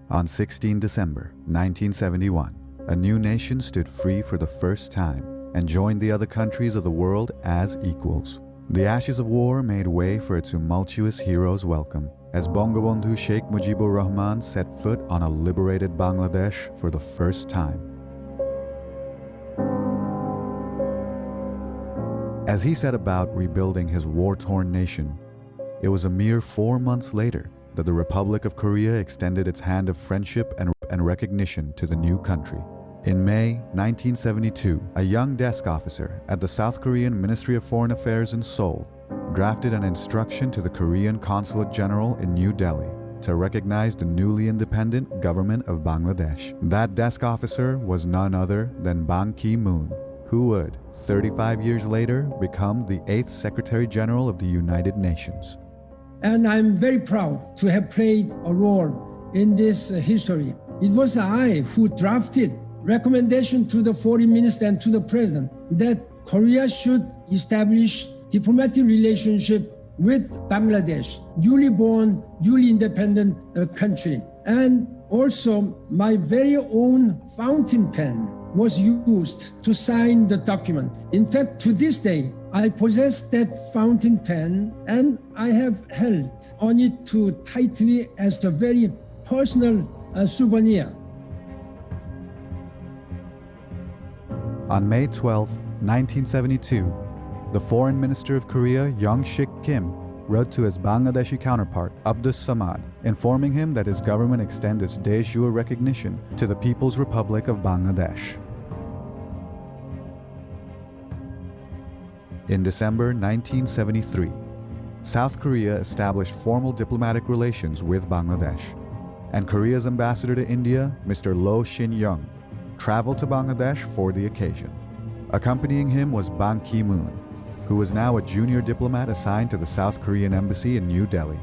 On 16 December 1971, a new nation stood free for the first time and joined the other countries of the world as equals. The ashes of war made way for a tumultuous hero's welcome as Bangabandhu Sheikh Mujibur Rahman set foot on a liberated Bangladesh for the first time. As he set about rebuilding his war-torn nation, it was a mere 4 months later that the Republic of Korea extended its hand of friendship and recognition to the new country. In May 1972, a young desk officer at the South Korean Ministry of Foreign Affairs in Seoul drafted an instruction to the Korean Consulate General in New Delhi to recognize the newly independent government of Bangladesh. That desk officer was none other than Ban Ki-moon, who would, 35 years later, become the 8th Secretary General of the United Nations. And I'm very proud to have played a role in this history. It was I who drafted recommendation to the foreign minister and to the president that Korea should establish diplomatic relationship with Bangladesh, newly born, newly independent country. And also my very own fountain pen was used to sign the document. In fact, to this day, I possess that fountain pen and I have held on it too tightly as a very personal souvenir. On May 12, 1972, the Foreign Minister of Korea, Young Shik Kim, wrote to his Bangladeshi counterpart, Abdus Samad, informing him that his government extends its de jure recognition to the People's Republic of Bangladesh. In December 1973, South Korea established formal diplomatic relations with Bangladesh, and Korea's ambassador to India, Mr. Lo Shin-young, traveled to Bangladesh for the occasion. Accompanying him was Ban Ki-moon, who was now a junior diplomat assigned to the South Korean embassy in New Delhi.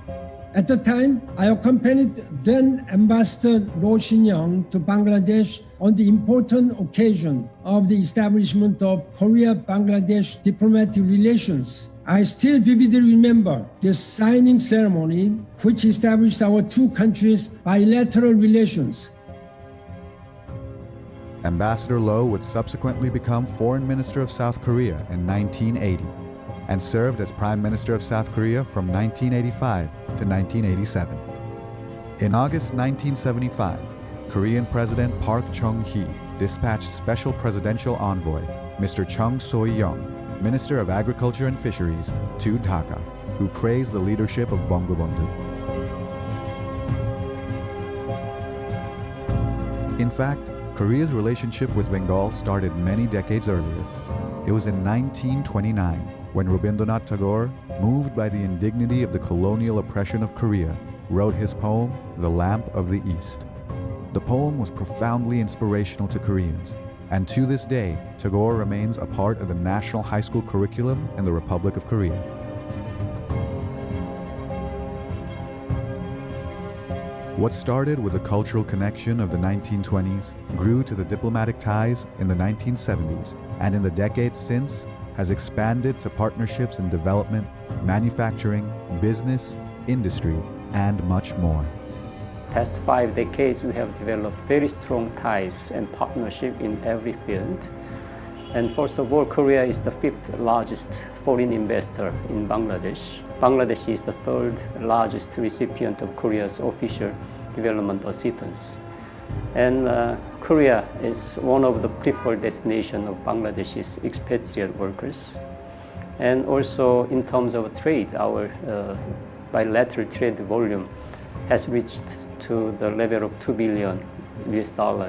At the time, I accompanied then Ambassador Lo Shin-young to Bangladesh on the important occasion of the establishment of Korea-Bangladesh diplomatic relations. I still vividly remember the signing ceremony which established our two countries' bilateral relations. Ambassador Lo would subsequently become Foreign Minister of South Korea in 1980 and served as Prime Minister of South Korea from 1985 to 1987. In August 1975, Korean President Park Chung-hee dispatched Special Presidential Envoy Mr. Chung Soy-young, Minister of Agriculture and Fisheries, to Dhaka, who praised the leadership of Bangabandhu. In fact, Korea's relationship with Bengal started many decades earlier. It was in 1929 when Rabindranath Tagore, moved by the indignity of the colonial oppression of Korea, wrote his poem, The Lamp of the East. The poem was profoundly inspirational to Koreans, and to this day, Tagore remains a part of the national high school curriculum in the Republic of Korea. What started with a cultural connection of the 1920s grew to the diplomatic ties in the 1970s, and in the decades since has expanded to partnerships in development, manufacturing, business, industry, and much more. Past 5 decades, we have developed very strong ties and partnership in every field. And first of all, Korea is the 5th largest foreign investor in Bangladesh. Bangladesh is the 3rd largest recipient of Korea's official development assistance. And Korea is one of the preferred destinations of Bangladesh's expatriate workers. And also in terms of trade, our bilateral trade volume has reached to the level of $2 billion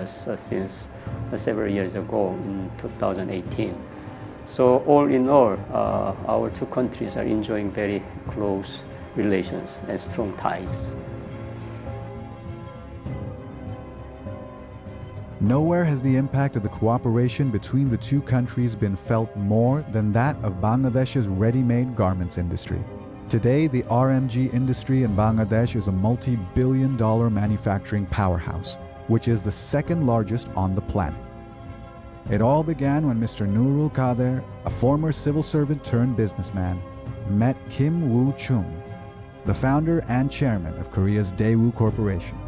since several years ago in 2018. So all in all, our two countries are enjoying very close relations and strong ties. Nowhere has the impact of the cooperation between the two countries been felt more than that of Bangladesh's ready-made garments industry. Today, the RMG industry in Bangladesh is a multi-billion-dollar manufacturing powerhouse, which is the 2nd largest on the planet. It all began when Mr. Nurul Kader, a former civil servant turned businessman, met Kim Woo-chung, the founder and chairman of Korea's Daewoo Corporation.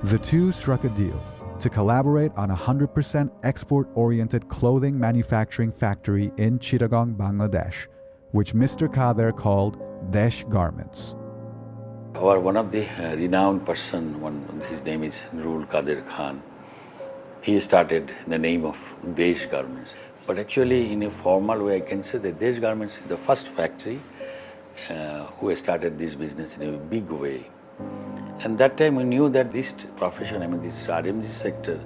The two struck a deal to collaborate on a 100% export-oriented clothing manufacturing factory in Chittagong, Bangladesh, which Mr. Kader called Desh Garments. One of the renowned person, his name is Nurul Kader Khan, he started in the name of Desh Garments. But actually, in a formal way, I can say that Desh Garments is the first factory who started this business in a big way. And that time we knew that this profession, this RMG sector,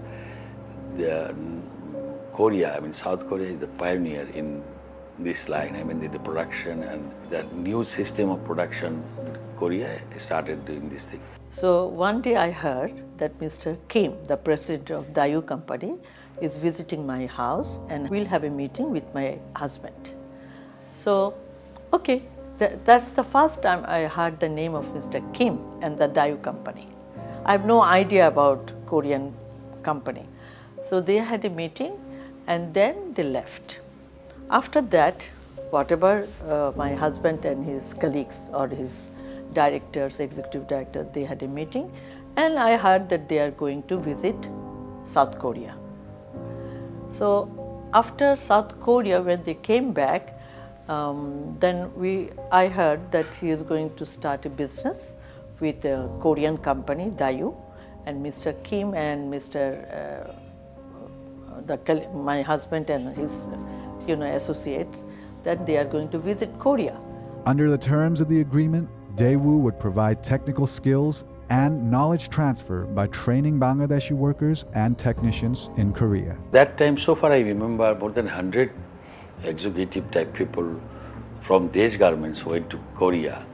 South Korea is the pioneer in this line. The production and the new system of production, Korea started doing this thing. So one day I heard that Mr. Kim, the president of Daewoo company, is visiting my house and we'll have a meeting with my husband. So, okay, that's the first time I heard the name of Mr. Kim and the Daewoo company. I have no idea about Korean company. So they had a meeting and then they left. After that, whatever my husband and his colleagues or his directors, executive director, they had a meeting and I heard that they are going to visit South Korea. So after South Korea, when they came back, then I heard that he is going to start a business with a Korean company, Daewoo, and Mr. Kim and my husband and his associates, that they are going to visit Korea. Under the terms of the agreement, Daewoo would provide technical skills and knowledge transfer by training Bangladeshi workers and technicians in Korea. That time, so far I remember, more than 100 executive type people from Desh Garments went to Korea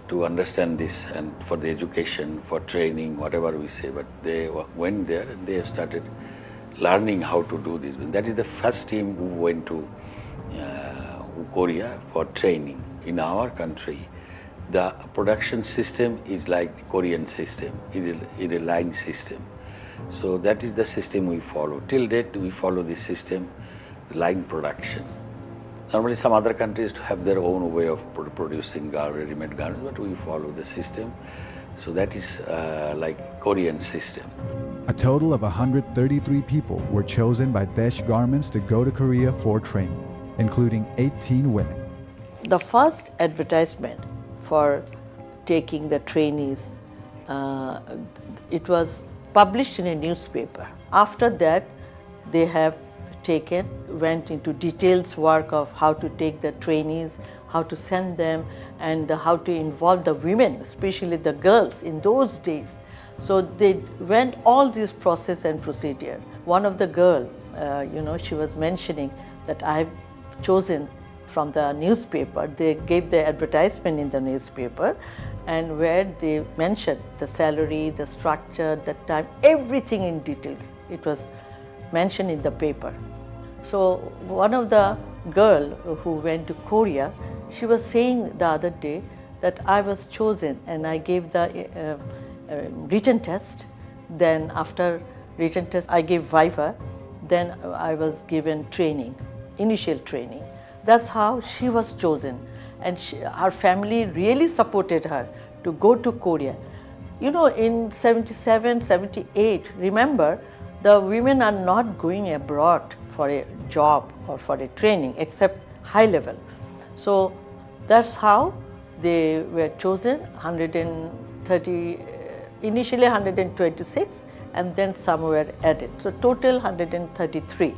to understand this and for the education, for training, whatever we say. But they went there and they started learning how to do this. That is the first team who went to Korea for training. In our country, the production system is like the Korean system, it is a line system. So that is the system we follow. Till date, we follow this system, line production. Normally, some other countries have their own way of producing ready-made garments, but we follow the system. So that is like Korean system. A total of 133 people were chosen by Desh Garments to go to Korea for training, including 18 women. The first advertisement for taking the trainees, it was published in a newspaper. After that, they have went into details work of how to take the trainees, how to send them, and how to involve the women, especially the girls in those days. So they went all this process and procedure. One of the girl, she was mentioning that I have chosen from the newspaper. They gave the advertisement in the newspaper, and where they mentioned the salary, the structure, the time, everything in details. It was mentioned in the paper. So one of the girl who went to Korea, she was saying the other day that I was chosen and I gave the written test. Then after written test, I gave viva. Then I was given training, initial training. That's how she was chosen. And her family really supported her to go to Korea. In 77, 78, remember, the women are not going abroad for a job or for a training except high level. So that's how they were chosen, 130, initially 126, and then some were added. So total 133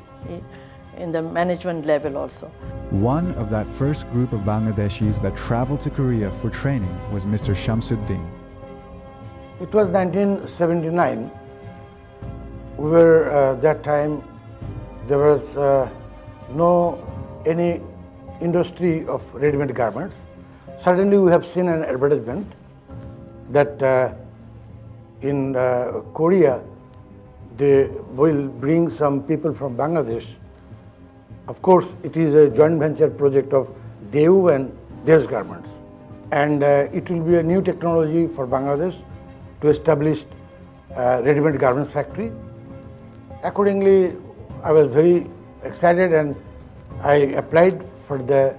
in the management level also. One of that first group of Bangladeshis that traveled to Korea for training was Mr. Shamsuddin. It was 1979. We were, that time, there was any industry of ready-made garments. Suddenly we have seen an advertisement that in Korea, they will bring some people from Bangladesh. Of course, it is a joint venture project of Daewoo and Desh Garments. And it will be a new technology for Bangladesh to establish a ready-made garments factory. Accordingly, I was very excited and I applied for the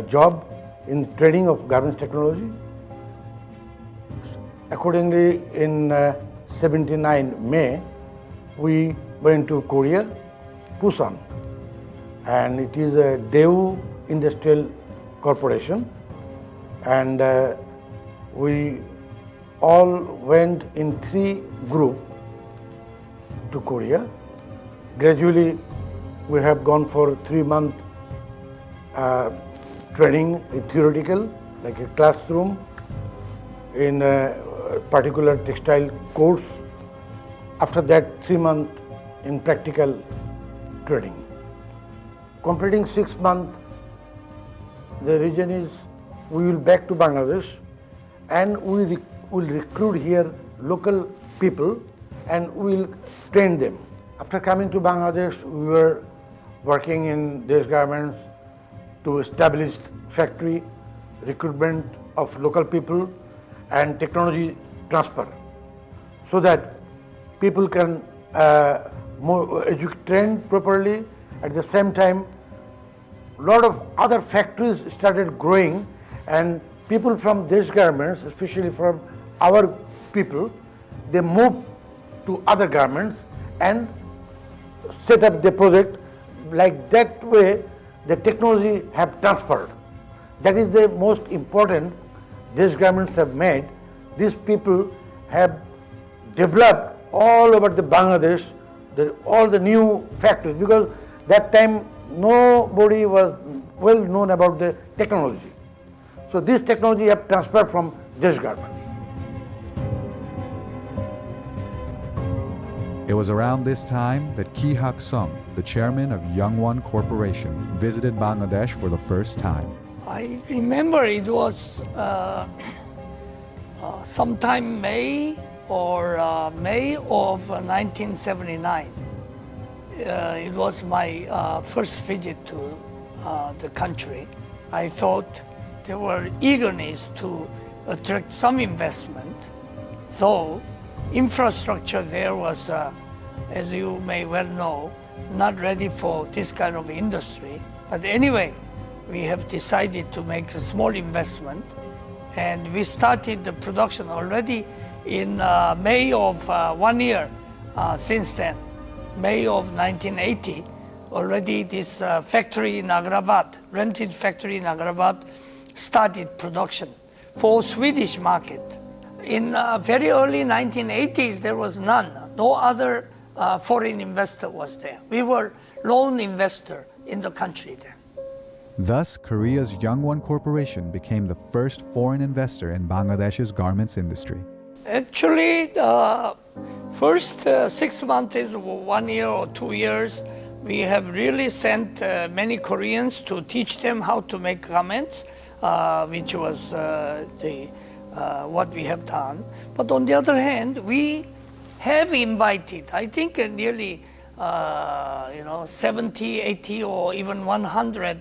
job in training of garments technology. Accordingly, in 79 May, we went to Korea, Busan, and it is a Daewoo Industrial Corporation, and we all went in 3 groups to Korea. Gradually, we have gone for 3-month training, theoretical, like a classroom, in a particular textile course. After that, 3 months in practical training. Completing 6 months, the reason is we will back to Bangladesh and we will recruit here local people and we will train them. After coming to Bangladesh, we were working in these garments to establish factory, recruitment of local people and technology transfer so that people can train properly. At the same time, a lot of other factories started growing and people from these garments, especially from our people, they moved to other garments and set up the project. Like that way, the technology have transferred. That is the most important these garments have made. These people have developed all over the Bangladesh, all the new factories, because that time nobody was well known about the technology. So this technology have transferred from these garments. It was around this time that Ki Hak Sung, the chairman of Youngwon Corporation, visited Bangladesh for the first time. I remember it was sometime May of 1979. It was my first visit to the country. I thought there were eagerness to attract some investment, though infrastructure there was, as you may well know, not ready for this kind of industry. But anyway, we have decided to make a small investment, and we started the production already in May of 1 year since then. May of 1980, already this factory in Agrabad, rented factory in Agrabad, started production for Swedish market. In very early 1980s, there was none. No other foreign investor was there. We were lone investor in the country there. Thus, Korea's Youngwon Corporation became the first foreign investor in Bangladesh's garments industry. Actually, first 6 months is 1 year or 2 years. We have really sent many Koreans to teach them how to make garments, which was what we have done. But on the other hand, we have invited, I think, nearly 70, 80, or even 100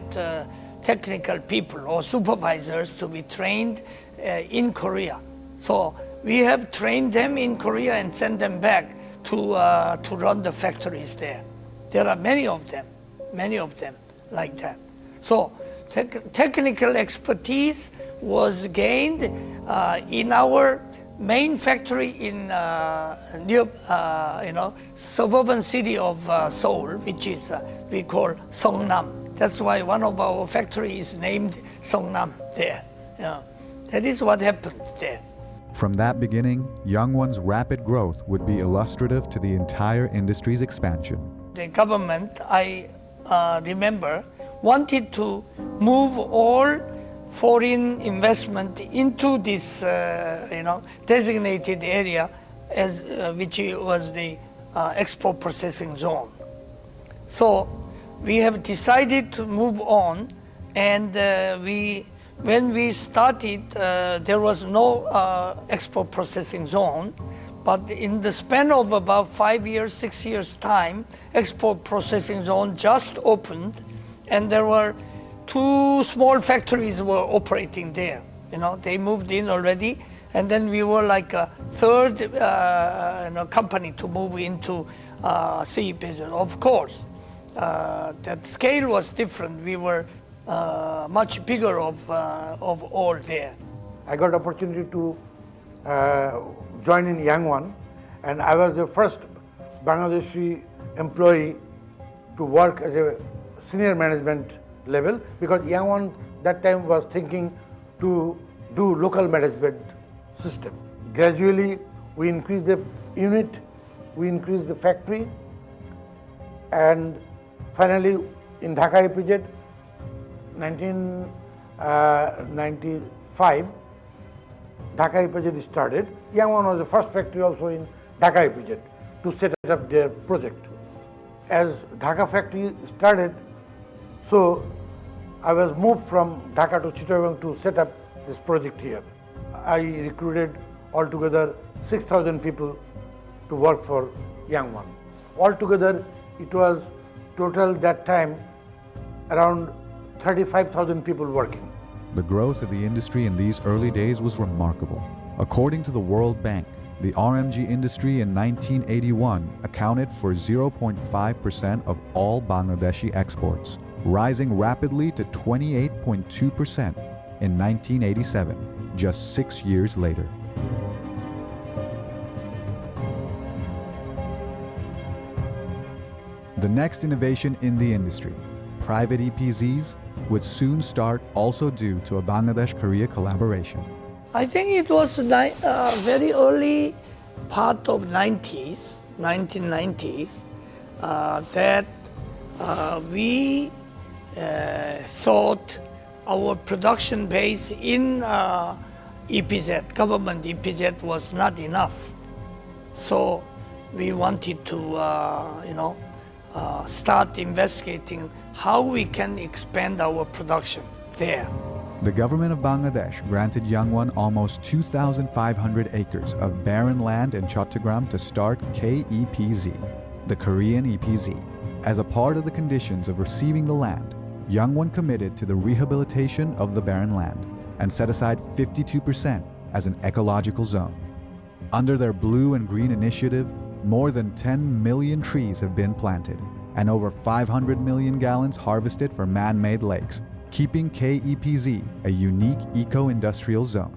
technical people or supervisors to be trained in Korea. So we have trained them in Korea and sent them back to run the factories there. There are many of them like that. So technical expertise was gained in our main factory in near suburban city of Seoul, which is we call Seongnam. That's why one of our factories is named Seongnam there. That is what happened there. From that beginning, Youngwon's rapid growth would be illustrative to the entire industry's expansion. The government, I remember, wanted to move all foreign investment into this designated area as which was the export processing zone. So we have decided to move on, and when we started, there was no export processing zone, but in the span of about 5 years, 6 years time, export processing zone just opened, and there were 2 small factories were operating there. They moved in already, and then we were like a third company to move into CE business. Of course, that scale was different. We were much bigger of all there. I got opportunity to joined in Yangon, and I was the first Bangladeshi employee to work as a senior management level, because Yangon that time was thinking to do local management system. Gradually, we increased the unit, we increased the factory, and finally in Dhaka EPZ, 1995, Dhaka EPZ started. Yangon was the first factory also in Dhaka EPZ to set up their project. As Dhaka factory started, so I was moved from Dhaka to Chittagong to set up this project here. I recruited altogether 6,000 people to work for Yangon. Altogether, it was total that time around 35,000 people working. The growth of the industry in these early days was remarkable. According to the World Bank, the RMG industry in 1981 accounted for 0.5% of all Bangladeshi exports, rising rapidly to 28.2% in 1987, just 6 years later. The next innovation in the industry, private EPZs, would soon start, also due to a Bangladesh-Korea collaboration. I think it was very early part of 1990s, that we thought our production base in EPZ, government EPZ, was not enough. So we wanted to, start investigating how we can expand our production there. The government of Bangladesh granted Yangon almost 2,500 acres of barren land in Chattogram to start KEPZ, the Korean EPZ. As a part of the conditions of receiving the land, Yangon committed to the rehabilitation of the barren land and set aside 52% as an ecological zone. Under their Blue and Green initiative, more than 10 million trees have been planted and over 500 million gallons harvested for man-made lakes, keeping KEPZ a unique eco-industrial zone.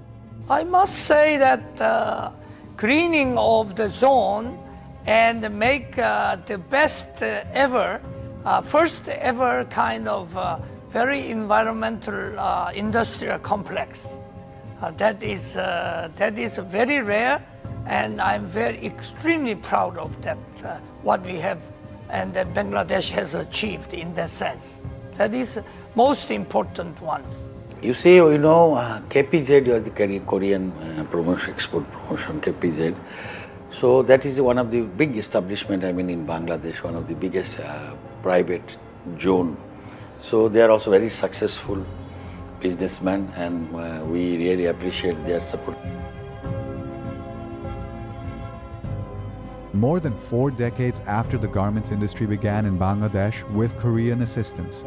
I must say that greening of the zone and make the best ever, first ever kind of very environmental industrial complex. That is very rare, and I'm extremely proud of that, what we have and that Bangladesh has achieved in that sense. That is most important ones. You see, KPZ was the Korean promotion, export promotion, KPZ. So that is one of the big establishment, in Bangladesh, one of the biggest private zone. So they are also very successful businessmen, and we really appreciate their support. More than 4 decades after the garments industry began in Bangladesh with Korean assistance,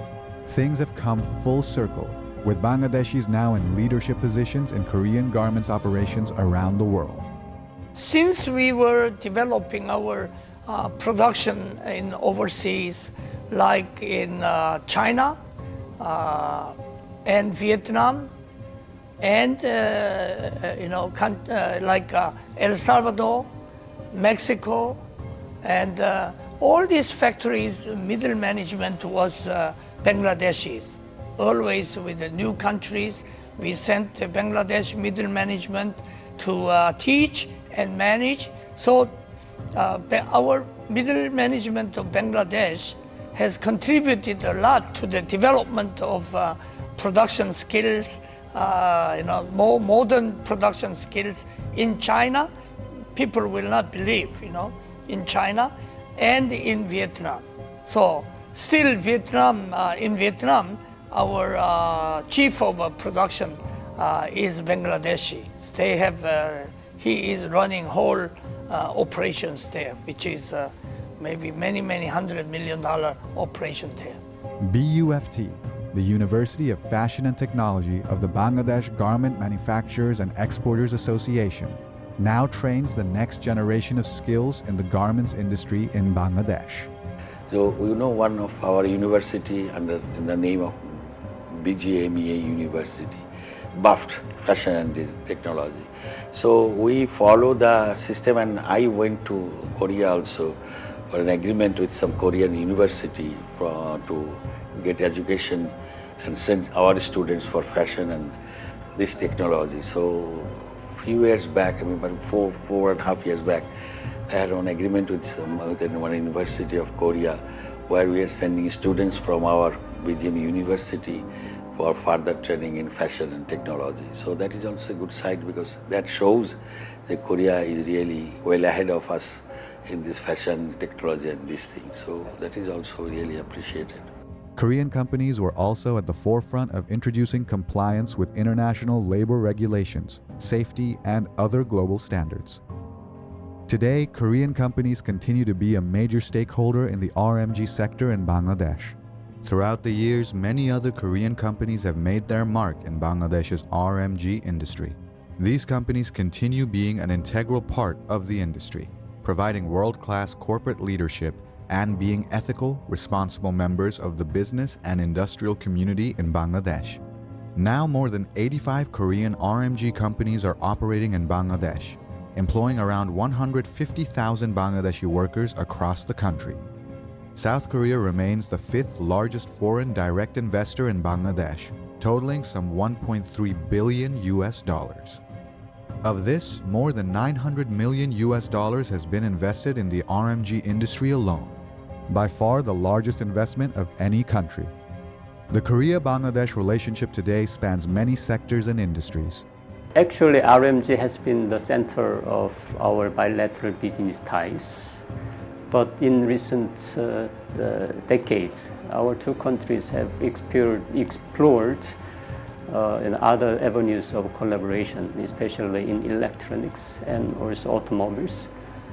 things have come full circle, with Bangladeshis now in leadership positions in Korean garments operations around the world. Since we were developing our production in overseas, like in China and Vietnam, and like El Salvador, Mexico, and all these factories, middle management was Bangladeshis. Always with the new countries, we sent the Bangladesh middle management to teach and manage. So our middle management of Bangladesh has contributed a lot to the development of production skills, more modern production skills in China. People will not believe, in China and in Vietnam. So still in Vietnam, our chief of production is Bangladeshi. They have, he is running whole operations there, which is maybe many $100 million operation there. BUFT, the University of Fashion and Technology of the Bangladesh Garment Manufacturers and Exporters Association, now trains the next generation of skills in the garments industry in Bangladesh. So one of our university in the name of BGMEA University, buffed fashion and this technology. So we follow the system, and I went to Korea also for an agreement with some Korean university to get education and send our students for fashion and this technology. So few years back, I mean, about 4.5 years back, I had an agreement with one university of Korea, where we are sending students from our BGM university for further training in fashion and technology. So that is also a good side, because that shows that Korea is really well ahead of us in this fashion, technology and these things. So that is also really appreciated. Korean companies were also at the forefront of introducing compliance with international labor regulations, safety, and other global standards. Today, Korean companies continue to be a major stakeholder in the RMG sector in Bangladesh. Throughout the years, many other Korean companies have made their mark in Bangladesh's RMG industry. These companies continue being an integral part of the industry, providing world-class corporate leadership and being ethical, responsible members of the business and industrial community in Bangladesh. Now more than 85 Korean RMG companies are operating in Bangladesh, employing around 150,000 Bangladeshi workers across the country. South Korea remains the 5th largest foreign direct investor in Bangladesh, totaling some $1.3 billion. Of this, more than $900 million has been invested in the RMG industry alone, by far the largest investment of any country. The Korea-Bangladesh relationship today spans many sectors and industries. Actually, RMG has been the center of our bilateral business ties. But in recent decades, our two countries have explored in other avenues of collaboration, especially in electronics and also automobiles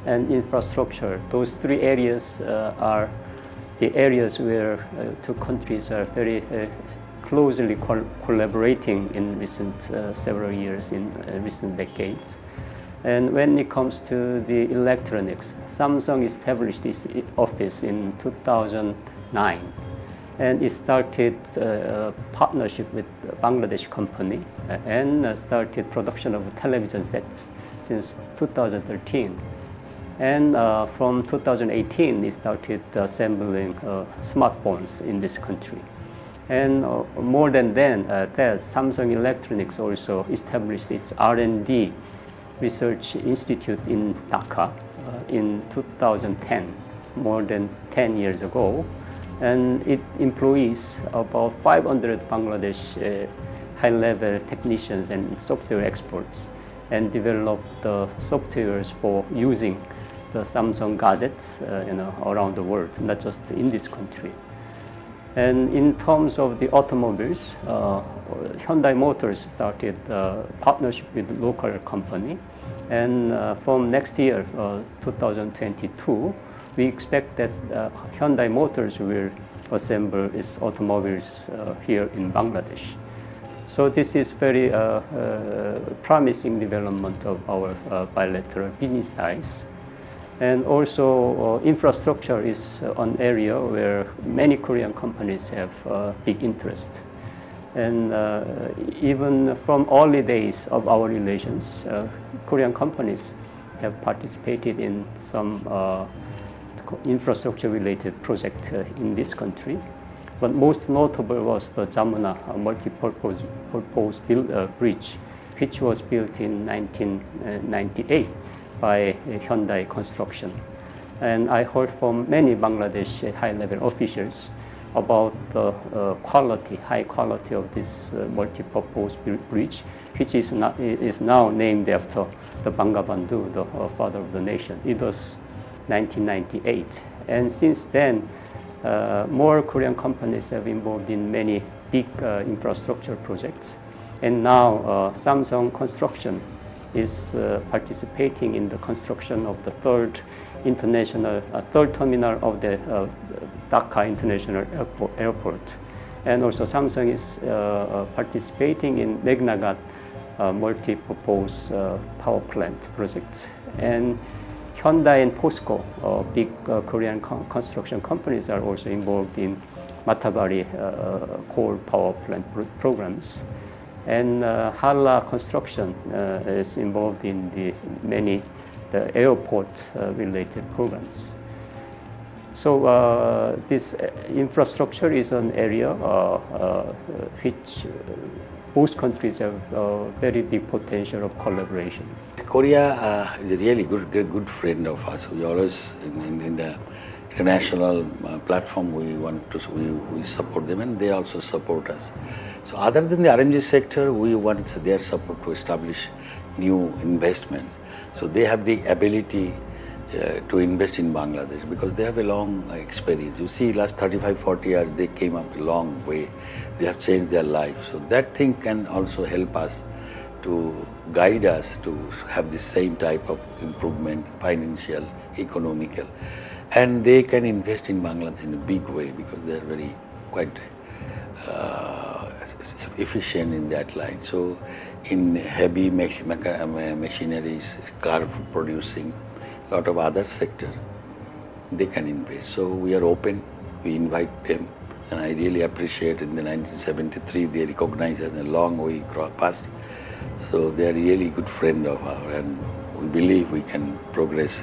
and infrastructure. Those three areas are the areas where two countries are very closely collaborating in recent several years, in recent decades. And when it comes to the electronics, Samsung established its office in 2009. And it started a partnership with a Bangladeshi company and started production of television sets since 2013. And from 2018, it started assembling smartphones in this country. And more than that, Samsung Electronics also established its R&D Research Institute in Dhaka in 2010, more than 10 years ago. And it employs about 500 Bangladesh high-level technicians and software experts, and developed the softwares for using the Samsung gadgets around the world, not just in this country. And in terms of the automobiles, Hyundai Motors started a partnership with a local company. And from next year, 2022, we expect that Hyundai Motors will assemble its automobiles here in Bangladesh. So this is very promising development of our bilateral business ties. And also infrastructure is an area where many Korean companies have big interest. And even from early days of our relations, Korean companies have participated in some infrastructure-related project in this country. But most notable was the Jamuna multi-purpose bridge, which was built in 1998 by Hyundai Construction. And I heard from many Bangladesh high-level officials about the high quality of this multi-purpose bridge, which is now named after the Bangabandhu, the father of the nation. It was 1998. And since then, more Korean companies have involved in many big infrastructure projects. And now Samsung Construction is participating in the construction of the third terminal of the Dhaka International Airport. And also Samsung is participating in Megnagat multi-purpose power plant project. And Hyundai and POSCO, big Korean construction companies, are also involved in Matabari coal power plant programs. And Hala construction is involved in the airport related programs. So this infrastructure is an area which both countries have very big potential of collaboration. Korea is a really good friend of us. We always in the international platform we support them, and they also support us. So other than the RMG sector, we want their support to establish new investment. So they have the ability to invest in Bangladesh because they have a long experience. You see, last 35-40 years, they came up a long way. They have changed their life. So that thing can also help us to guide us to have the same type of improvement, financial, economical. And they can invest in Bangladesh in a big way because they are very quite efficient in that line. So in heavy machineries, car producing, a lot of other sector, they can invest. So we are open, we invite them, and I really appreciate in the 1973 they recognized us a long way past. So they are really good friend of ours, and we believe we can progress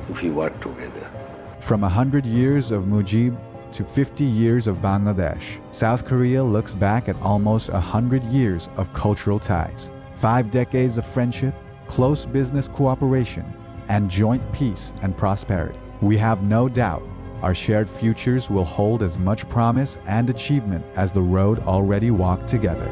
if we work together. From 100 years of Mujib to 50 years of Bangladesh, South Korea looks back at almost 100 years of cultural ties, 5 decades of friendship, close business cooperation, and joint peace and prosperity. We have no doubt our shared futures will hold as much promise and achievement as the road already walked together.